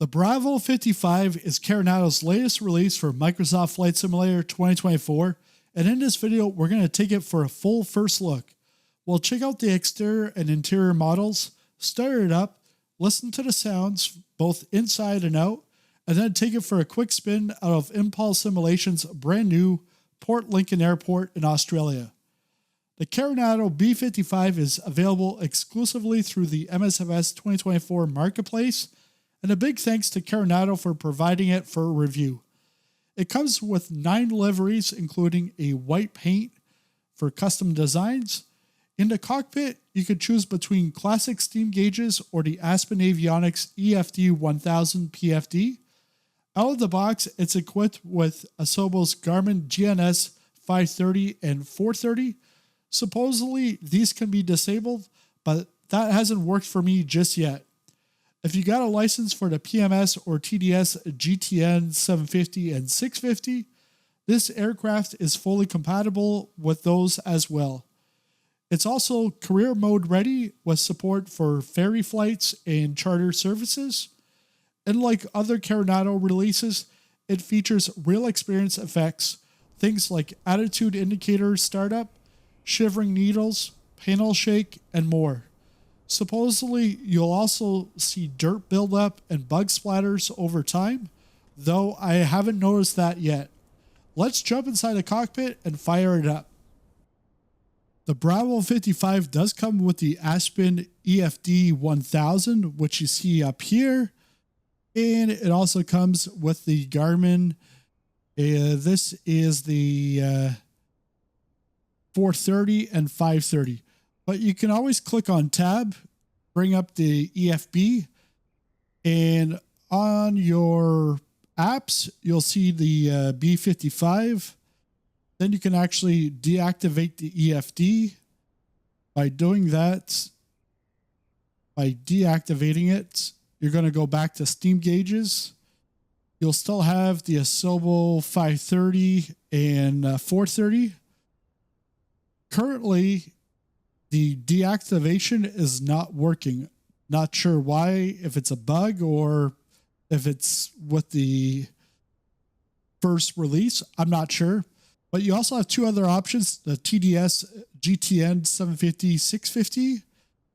The Bravo 55 is Carenado's latest release for Microsoft Flight Simulator 2024, and in this video we're going to take it for a full first look. We'll check out the exterior and interior models, start it up, listen to the sounds both inside and out, and then take it for a quick spin out of Impulse Simulation's brand new Port Lincoln Airport in Australia. The Carenado B55 is available exclusively through the MSFS 2024 marketplace, and a big thanks to Carenado for providing it for a review. It comes with 9 liveries, including a white paint for custom designs. In the cockpit, you could choose between classic steam gauges or the Aspen Avionics EFD 1000 PFD. Out of the box, it's equipped with Asobo's Garmin GNS 530 and 430. Supposedly, these can be disabled, but that hasn't worked for me just yet. If you got a license for the PMS or TDS GTN 750 and 650, this aircraft is fully compatible with those as well. It's also career mode ready with support for ferry flights and charter services. And like other Carenado releases, it features RealExperience effects, things like attitude indicator startup, shivering needles, panel shake, and more. Supposedly, you'll also see dirt buildup and bug splatters over time, though I haven't noticed that yet. Let's jump inside the cockpit and fire it up. The Bravo 55 does come with the Aspen EFD 1000, which you see up here, and it also comes with the Garmin. This is the 430 and 530. But you can always click on tab, bring up the EFB, and on your apps, you'll see the B55. Then you can actually deactivate the EFD. By doing that, by deactivating it, you're going to go back to steam gauges. You'll still have the Asobo 530 and 430. Currently, the deactivation is not working. Not sure why, if it's a bug or if it's with the first release. I'm not sure. But you also have 2 other options, the TDS GTN 750, 650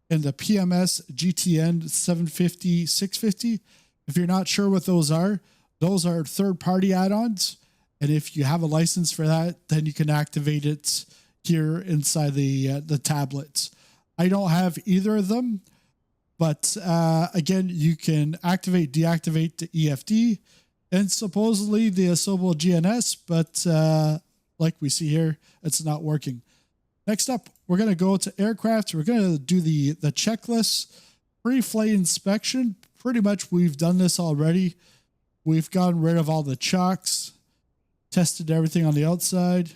and the PMS GTN 750, 650. If you're not sure what those are third-party add-ons. And if you have a license for that, then you can activate it here inside the tablets. I don't have either of them, but again, you can activate, deactivate the EFD, and supposedly the Asobo GNS, but like we see here, it's not working. Next up, we're going to go to aircraft. We're going to do the checklist, pre-flight inspection. Pretty much we've done this already. We've gotten rid of all the chocks, tested everything on the outside.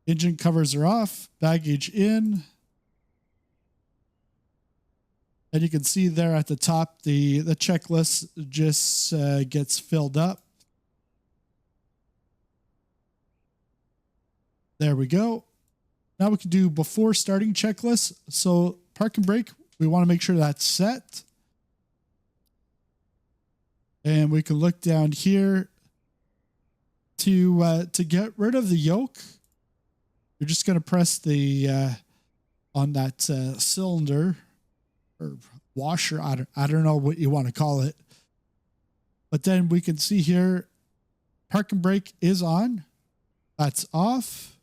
Engine covers are off, baggage in. And you can see there at the top, the checklist just gets filled up. There we go. Now we can do before starting checklist. So park and brake, we want to make sure that's set. And we can look down here to get rid of the yoke. You're just going to press the on that cylinder or washer. I don't know what you want to call it. But then we can see here, park and brake is on. That's off.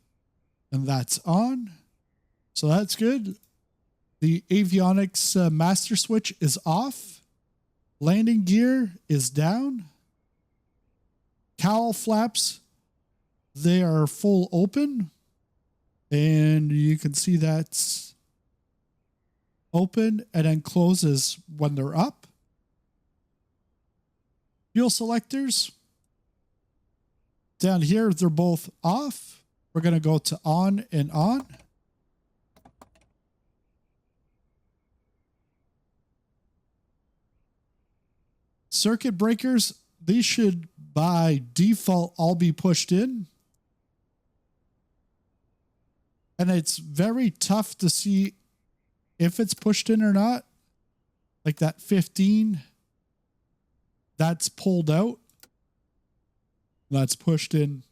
And that's on. So that's good. The avionics master switch is off. Landing gear is down. Cowl flaps, they are full open. And you can see that's open and then closes when they're up. Fuel selectors. Down here, they're both off. We're going to go to on and on. Circuit breakers, these should by default all be pushed in. And it's very tough to see if it's pushed in or not. Like that 15 that's pulled out. That's pushed in.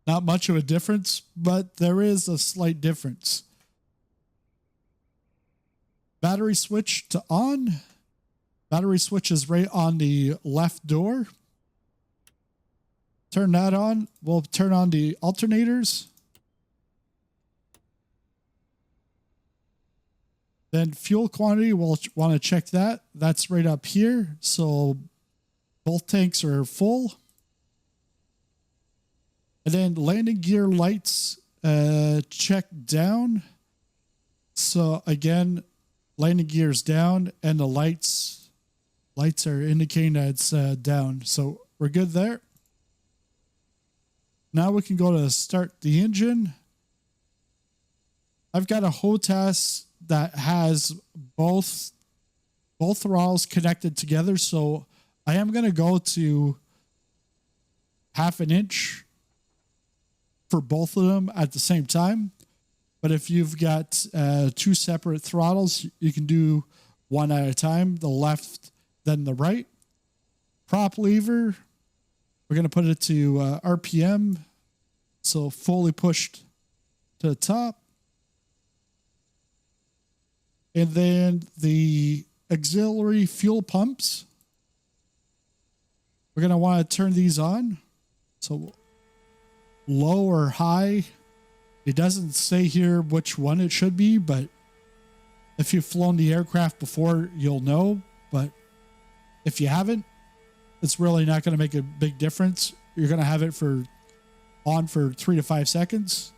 Not much of a difference, but there is a slight difference. Battery switch to on. Battery switch is right on the left door. Turn that on. We'll turn on the alternators. Then fuel quantity, we'll want to check that. That's right up here. So both tanks are full. And then landing gear lights, check down. So again, landing gear's down and the lights are indicating that it's down. So we're good there. Now we can go to start the engine. I've got a HOTAS that has both throttles connected together. So I am going to go to 1/2 inch for both of them at the same time. But if you've got 2 separate throttles, you can do one at a time, the left, then the right. Prop lever, we're going to put it to RPM. So fully pushed to the top. And then the auxiliary fuel pumps, we're going to want to turn these on. So low or high. It doesn't say here which one it should be, but if you've flown the aircraft before, you'll know. But if you haven't, it's really not going to make a big difference. You're going to have it on for 3 to 5 seconds.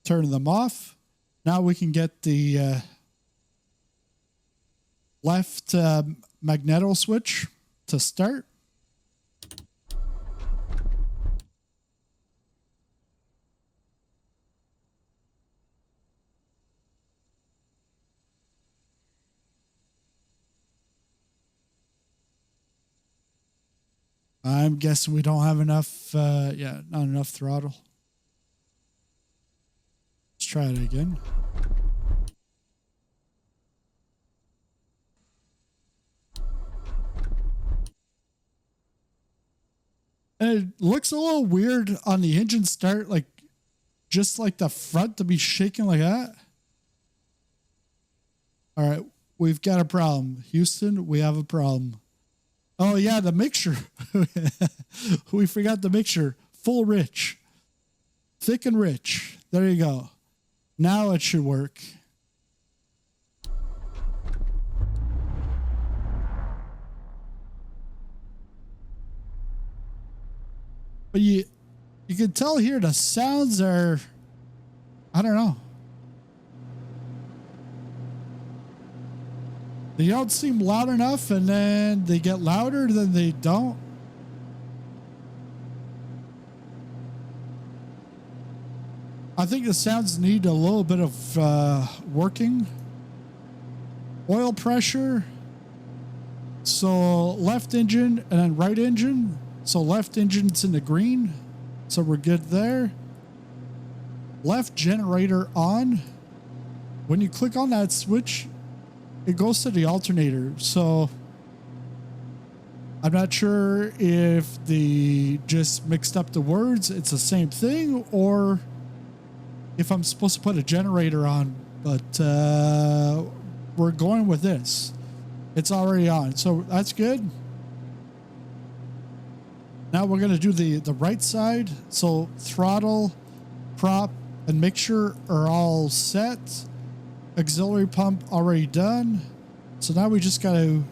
Turn them off. Now we can get the left magneto switch to start. I'm guessing we don't have enough, not enough throttle. Let's try it again. And it looks a little weird on the engine start, like just like the front to be shaking like that. All right, we've got a problem. Houston, we have a problem. Oh yeah, the mixture. We forgot the mixture. Full rich. Thick and rich. There you go. Now it should work. But you can tell here the sounds are, I don't know. They don't seem loud enough, and then they get louder, then they don't. I think the sounds need a little bit of working. Oil pressure. So left engine and then right engine. So left engine's in the green. So we're good there. Left generator on. When you click on that switch, it goes to the alternator. So I'm not sure if they just mixed up the words. It's the same thing, or if I'm supposed to put a generator on, but we're going with this. It's already on, so that's good. Now we're going to do the right side. So throttle, prop, and mixture are all set. Auxiliary pump already done. So now we just got to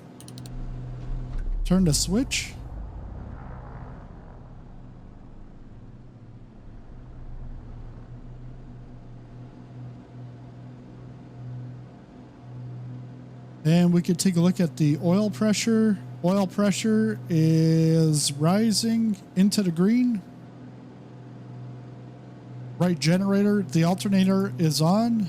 turn the switch. And we could take a look at the oil pressure. Oil pressure is rising into the green. Right generator, the alternator is on.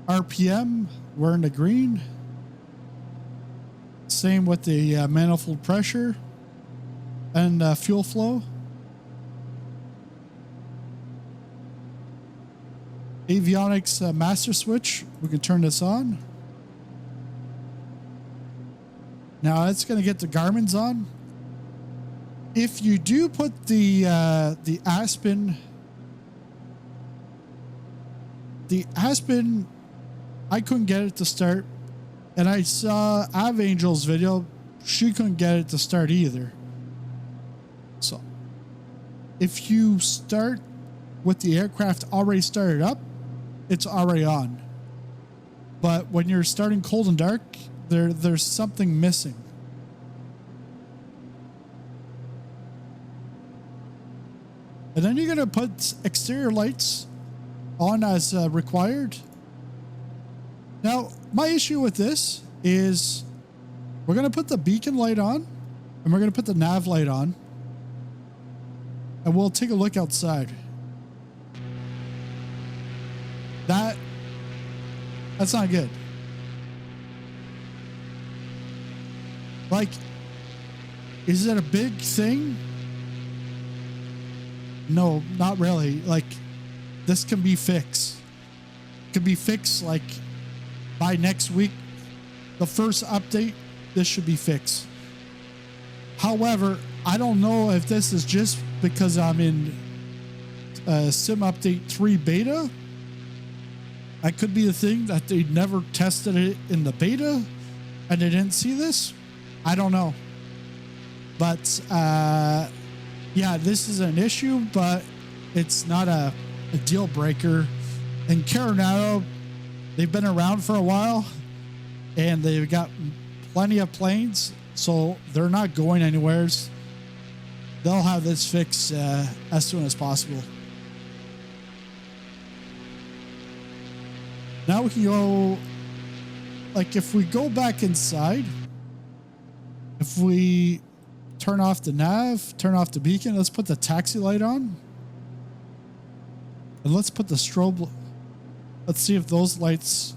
RPM, we're in the green. Same with the manifold pressure and fuel flow. Avionics master switch. We can turn this on. Now it's going to get the Garmin's on. If you do put the Aspen, I couldn't get it to start, and I saw Avangel's video. She couldn't get it to start either. So, if you start with the aircraft already started up, it's already on. But when you're starting cold and dark, there's something missing. And then you're going to put exterior lights on as required. Now, my issue with this is we're going to put the beacon light on and we're going to put the nav light on. And we'll take a look outside. That's not good. Like, is it a big thing? No, not really. Like, this can be fixed. It can be fixed, like, by next week. The first update, this should be fixed. However, I don't know if this is just because I'm in Sim Update 3 beta. That could be the thing that they never tested it in the beta and they didn't see this. I don't know. But, yeah, this is an issue, but it's not a deal breaker. And Carenado, they've been around for a while and they've got plenty of planes, so they're not going anywhere. They'll have this fixed as soon as possible. Now we can go, like, if we go back inside, if we turn off the nav, turn off the beacon, let's put the taxi light on. And let's put the strobe. Let's see if those lights,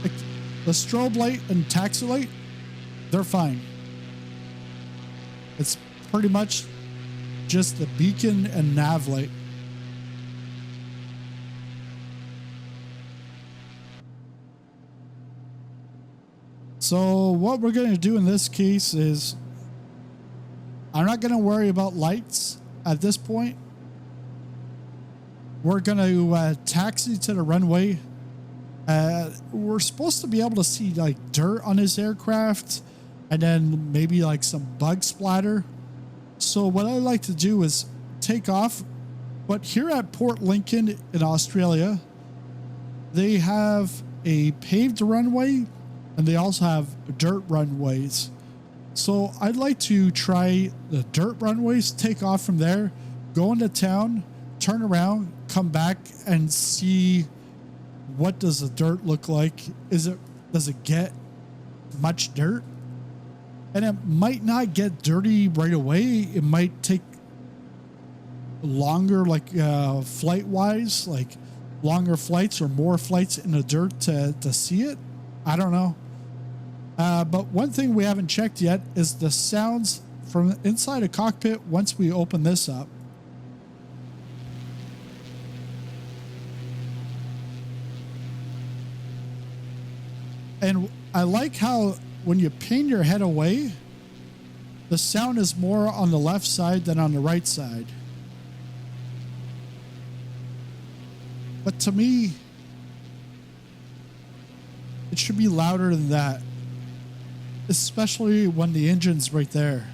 like the strobe light and taxi light, they're fine. It's pretty much just the beacon and nav light. So what we're going to do in this case is I'm not going to worry about lights at this point. We're going to taxi to the runway. We're supposed to be able to see like dirt on this aircraft and then maybe like some bug splatter. So what I like to do is take off. But here at Port Lincoln in Australia, they have a paved runway and they also have dirt runways. So I'd like to try the dirt runways, take off from there, go into town, turn around, come back and see what does the dirt look like. Does it get much dirt? And it might not get dirty right away. It might take longer, like flight wise, like longer flights or more flights in the dirt to see it. I don't know. But one thing we haven't checked yet is the sounds from inside a cockpit once we open this up. And I like how when you pin your head away, the sound is more on the left side than on the right side. But to me, it should be louder than that, especially when the engine's right there.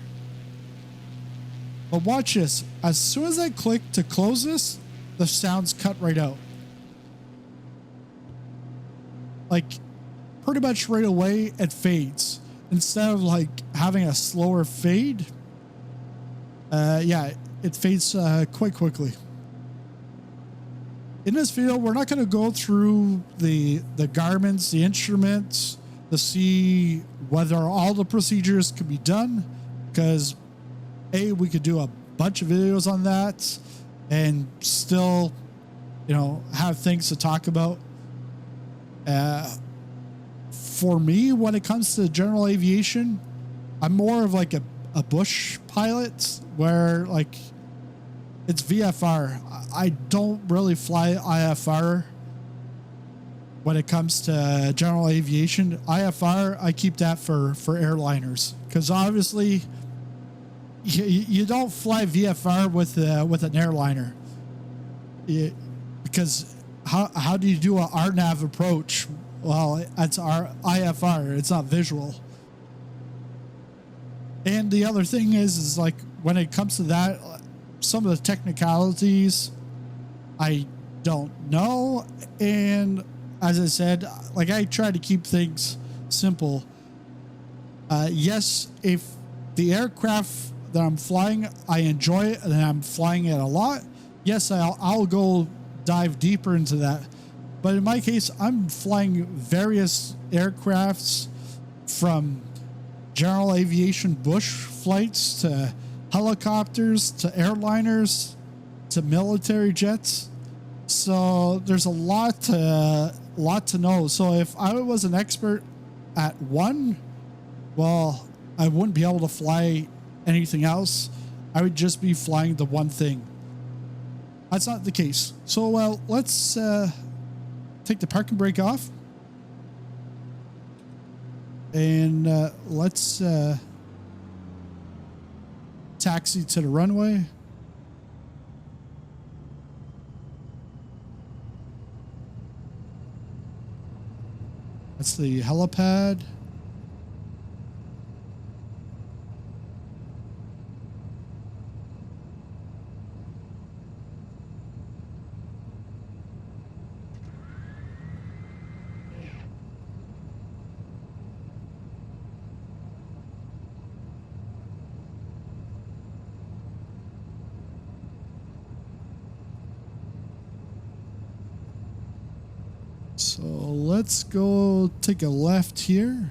But watch this. As soon as I click to close this, the sound's cut right out. Like, pretty much right away, it fades. Instead of like having a slower fade, yeah, it fades quite quickly. In this video, we're not going to go through the Garmin's, the instruments, to see whether all the procedures can be done, because we could do a bunch of videos on that and still, you know, have things to talk about. For me, when it comes to general aviation, I'm more of like a bush pilot, where like it's VFR. I don't really fly IFR when it comes to general aviation. IFR, I keep that for airliners, because obviously you don't fly VFR with an airliner. Because how do you do a RNAV approach? Well, it's our IFR. It's not visual. And the other thing is like when it comes to that, some of the technicalities I don't know. And as I said, like I try to keep things simple. Yes, if the aircraft that I'm flying, I enjoy it and I'm flying it a lot, yes, I'll go dive deeper into that. But in my case, I'm flying various aircrafts, from general aviation bush flights to helicopters to airliners to military jets. So there's a lot to know. So if I was an expert at one, well, I wouldn't be able to fly anything else. I would just be flying the one thing. That's not the case. So, well, let's take the parking brake off. And let's taxi to the runway. That's the helipad. So let's go take a left here.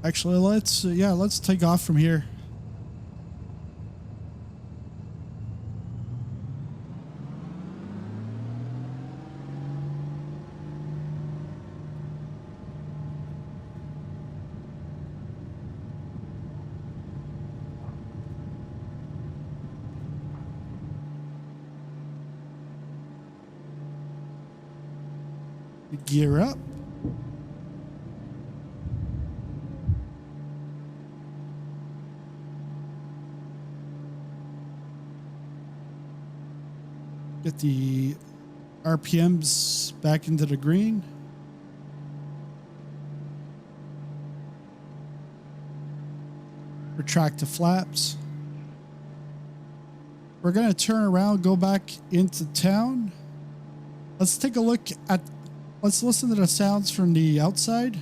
Actually, let's take off from here. Gear up. Get the RPMs back into the green. Retract the flaps. We're going to turn around, go back into town. Let's take a look at, let's listen to the sounds from the outside.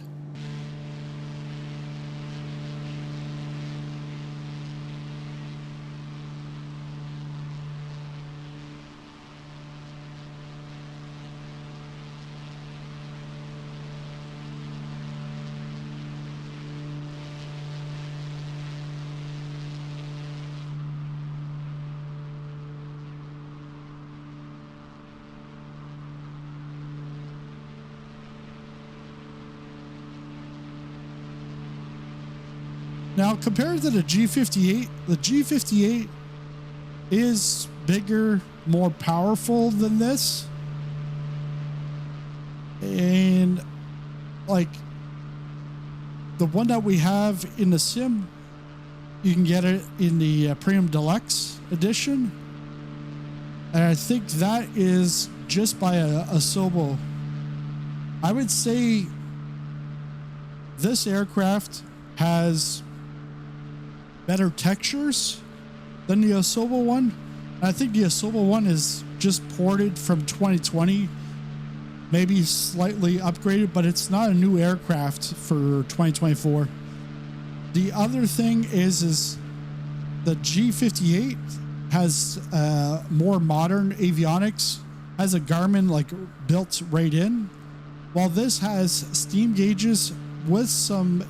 Now, compared to the G58, the G58 is bigger, more powerful than this. And like the one that we have in the sim, you can get it in the Premium Deluxe edition. And I think that is just by a Asobo. I would say this aircraft has better textures than the Asobo one. I think the Asobo one is just ported from 2020, maybe slightly upgraded, but it's not a new aircraft for 2024. The other thing is the G58 has more modern avionics, has a Garmin like built right in, while this has steam gauges with some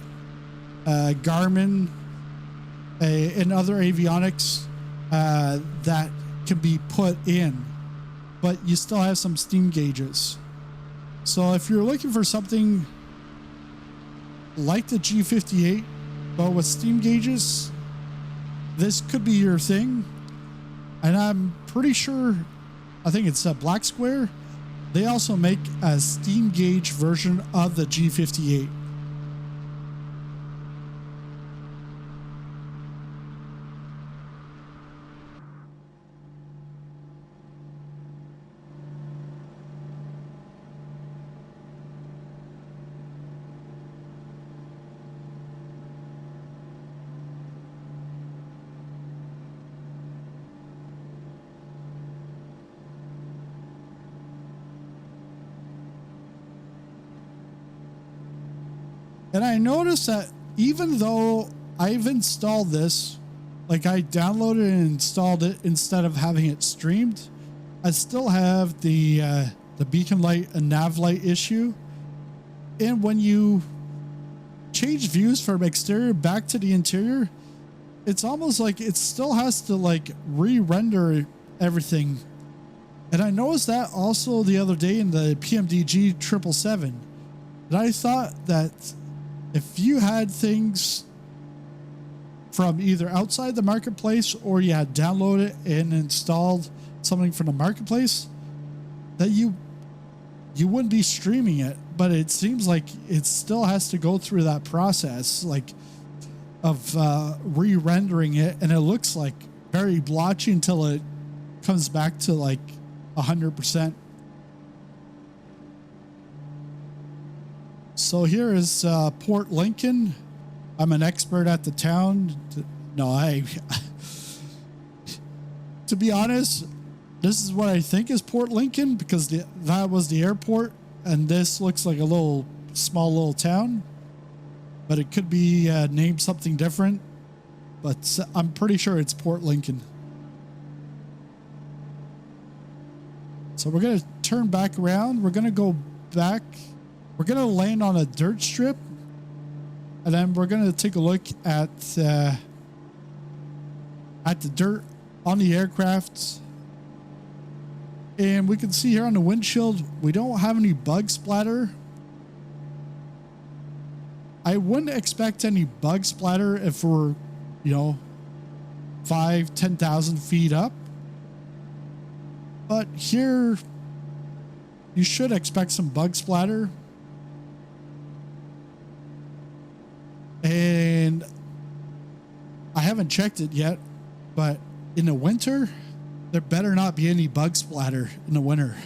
Garmin and other avionics that can be put in, but you still have some steam gauges. So if you're looking for something like the G58, but with steam gauges, this could be your thing. And I'm pretty sure, I think it's a Black Square, they also make a steam gauge version of the G58. And I noticed that even though I've installed this, like I downloaded and installed it instead of having it streamed, I still have the beacon light and nav light issue. And when you change views from exterior back to the interior, it's almost like it still has to like re-render everything. And I noticed that also the other day in the PMDG 777. And I thought that if you had things from either outside the marketplace or you had downloaded and installed something from the marketplace, that you wouldn't be streaming it. But it seems like it still has to go through that process, like of re-rendering it, and it looks like very blotchy until it comes back to like 100%. So here is Port Lincoln. I'm an expert at the town. To be honest, this is what I think is Port Lincoln, because that was the airport, and this looks like a small little town, but it could be named something different, but I'm pretty sure it's Port Lincoln. So we're going to turn back around. We're going to go back. We're going to land on a dirt strip, and then we're going to take a look at the dirt on the aircraft. And we can see here on the windshield, we don't have any bug splatter. I wouldn't expect any bug splatter if we're, 5,000-10,000 feet up. But here, you should expect some bug splatter. And I haven't checked it yet, but in the winter, there better not be any bug splatter in the winter.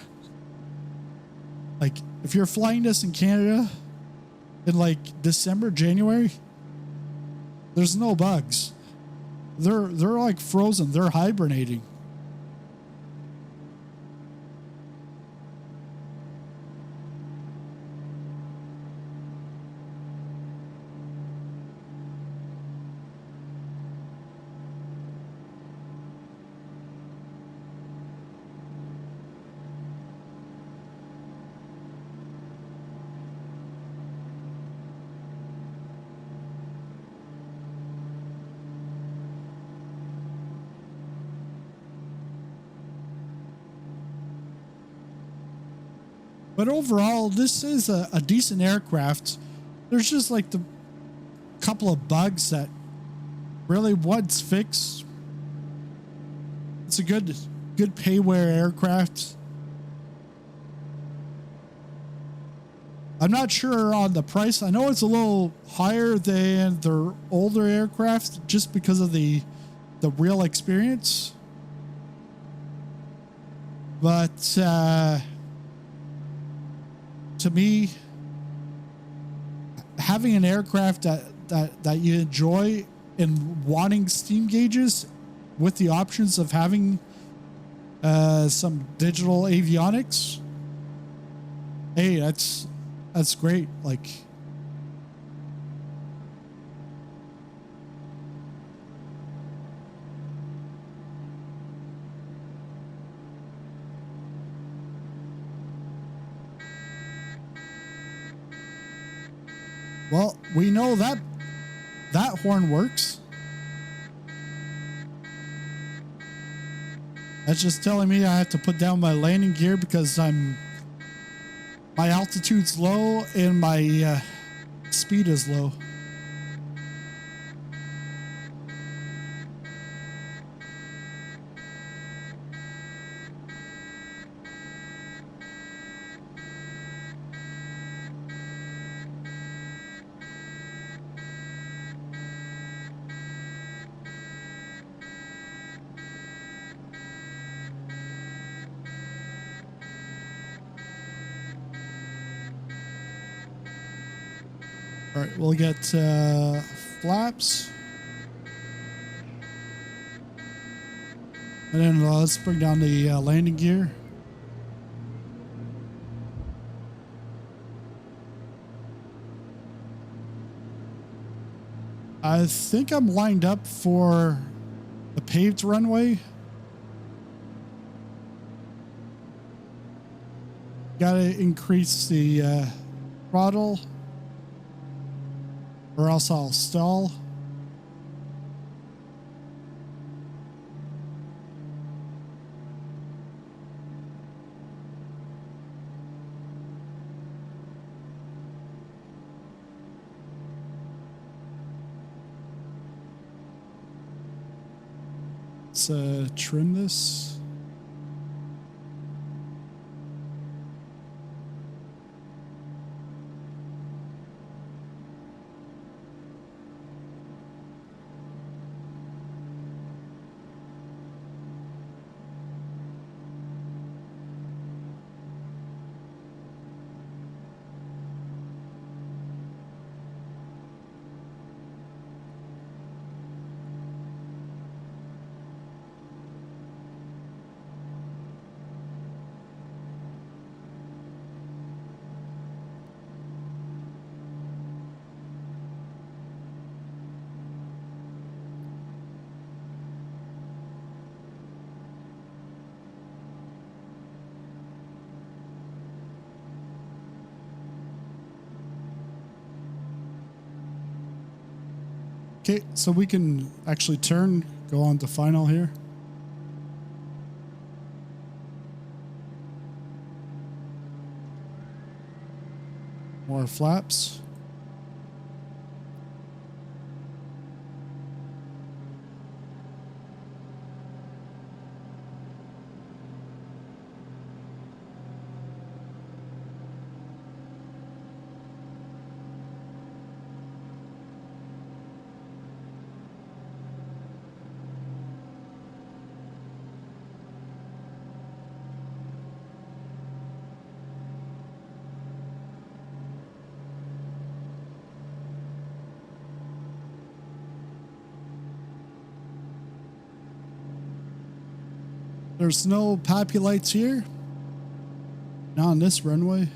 Like, if you're flying this in Canada in like December, January, there's no bugs. They're like frozen. They're hibernating. But overall, this is a decent aircraft. There's just like the couple of bugs that really once fixed. It's a good pay-wear aircraft. I'm not sure on the price. I know it's a little higher than their older aircraft just because of the RealExperience. But to me, having an aircraft that you enjoy and wanting steam gauges with the options of having some digital avionics, hey, that's great. Like, well, we know that horn works. That's just telling me I have to put down my landing gear because my altitude's low and my speed is low. All right, we'll get flaps. And then let's bring down the landing gear. I think I'm lined up for the paved runway. Gotta increase the throttle, or else I'll stall. Let's trim this. Okay, so we can actually go on to final here. More flaps. There's no poppy lights here. Not on this runway.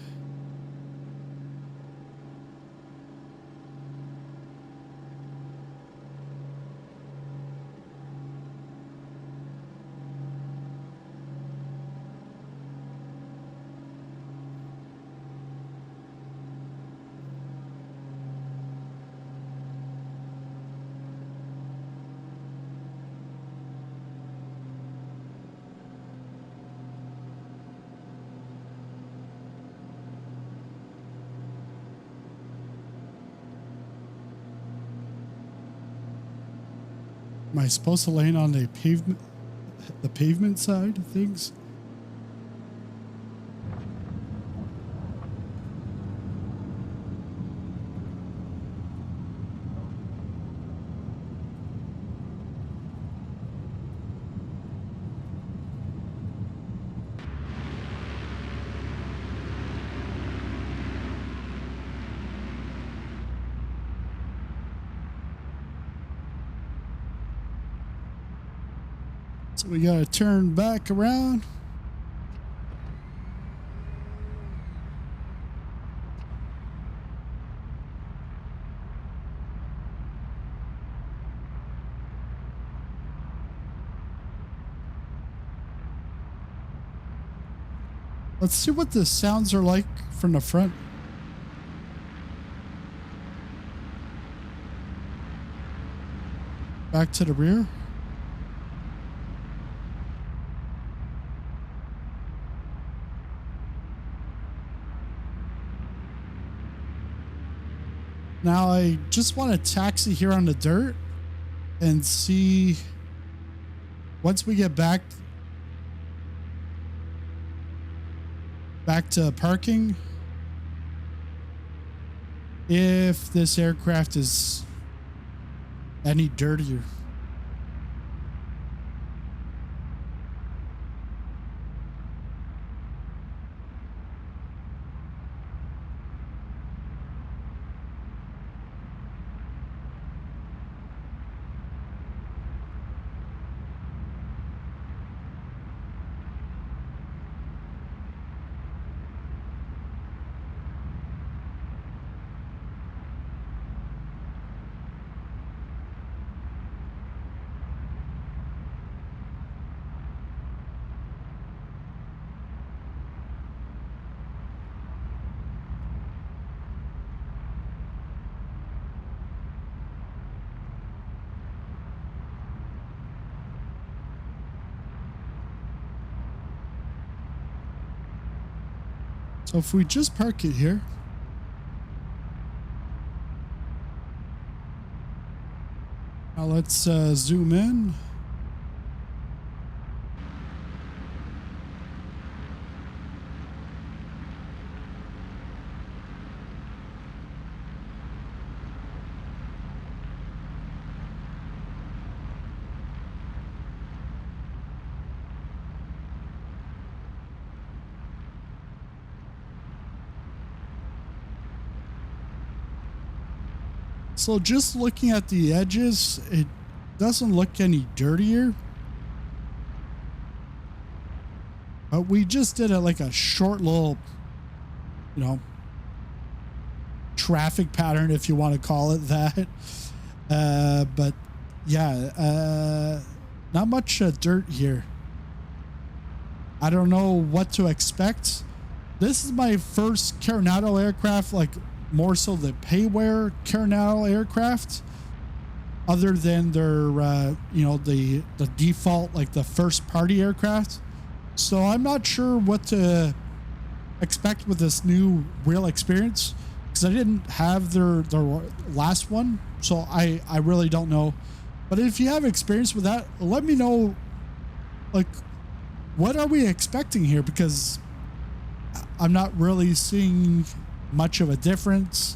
Am I supposed to land on the pavement side of things? So we gotta turn back around. Let's see what the sounds are like from the front. Back to the rear. Now I just want to taxi here on the dirt and see once we get back to parking if this aircraft is any dirtier. So if we just park it here, now let's zoom in. So just looking at the edges, it doesn't look any dirtier. But we just did like a short little, you know, traffic pattern, if you want to call it that. But yeah, not much dirt here. I don't know what to expect. This is my first Carenado aircraft, like more so the payware Carenado aircraft, other than their you know, the default, like the first party aircraft. So I'm not sure what to expect with this new RealExperience, because I didn't have their last one, so I really don't know. But if you have experience with that, let me know, like, what are we expecting here, because I'm not really seeing much of a difference.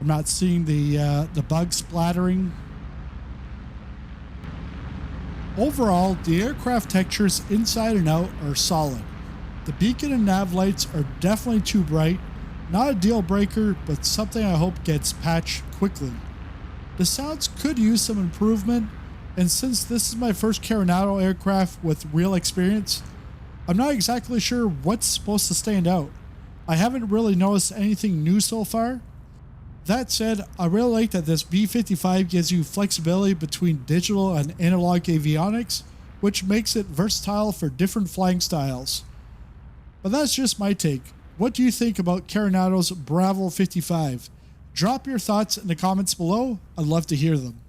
I'm not seeing the bug splattering. Overall, the aircraft textures inside and out are solid. The beacon and nav lights are definitely too bright. Not a deal breaker, but something I hope gets patched quickly. The sounds could use some improvement, and since this is my first Carenado aircraft with RealExperience, I'm not exactly sure what's supposed to stand out. I haven't really noticed anything new so far. That said, I really like that this B55 gives you flexibility between digital and analog avionics, which makes it versatile for different flying styles. But that's just my take. What do you think about Carenado's Bravo 55? Drop your thoughts in the comments below. I'd love to hear them.